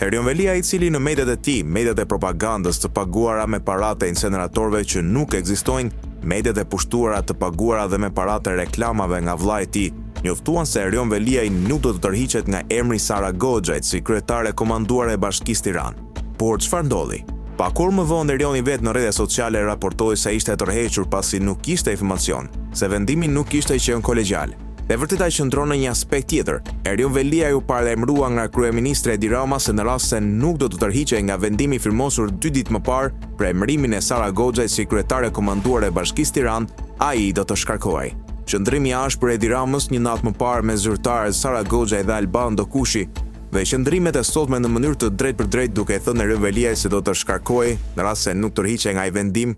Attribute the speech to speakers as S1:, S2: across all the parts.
S1: Erion Velia, i cili në mediat e tij, mediat e propagandës të paguara me paratë e inceneratorëve që nuk ekzistojnë, mediat e pushtuara të paguara dhe me paratë e reklamave nga vllai i tij, njoftuan se Erion Velia nuk do të tërhiqet nga emri Sara Goxhajt si kryetare komanduare e Bashkisë Tiranë. Por çfarë ndodhi? Pa kur më vonë Erioni vetë në rrjetet sociale raportoi se ishte tërhequr pasi nuk kishte informacion, se vendimi nuk kishte qenë kolegjal. Dhe vërtet ai qëndron në një aspekt tjetër. Erion Velia u paralajmërua nga kryeministri Edi Rama se në rast se nuk do të tërhiqej nga vendimi firmosur 2 ditë më parë për emërimin e Sara Goxhajt si kryetare komanduare e Bashkisë Tiranë, ai do të shkarkohej. Qëndrimi i ashpër Edi Ramës një natë më parë me zyrtarët Sara Goxhajt dhe Alban Dokushi dhe qëndrimet e sotme në mënyrë të drejtë për drejtë duke thënë Erion Velia se do të shkarkohej në rast se nuk tërhiqej nga ai vendim,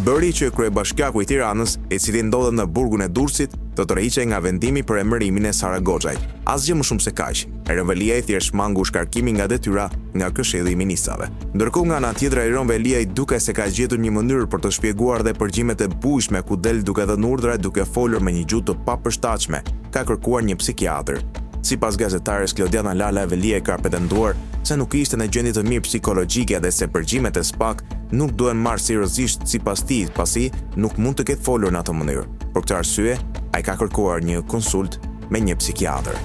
S1: bëri që kryebashkiaku i Tiranës, i cili ndodhet në burgun e Durrësit, të tërhiqej nga vendimi për emërimin e Sara Goxhajt. Asgjë më shumë se kaq. Erion Velia thjesht mangu shkarkimin nga detyra nga Këshilli i Ministrave. Ndërkohë nga ana tjetër Erion Velia duke se ka gjetur një mënyrë për të shpjeguar dhe përgjimet e bujshme ku del duke dhënë urdhra, duke folur me një gjuhë të papërshtatshme, ka kërkuar një psikiatër. Sipas gazetares Klodiana Lala, Velia ka pretenduar se nuk ishte në gjendje të mirë psikologjike dhe se përgjimet e SPAK nuk duhen marrë seriozisht sipas tij, pasi nuk mund të ketë folur në atë mënyrë. Për këtë arsye, ai ka kërkuar një konsult me një psikiatër.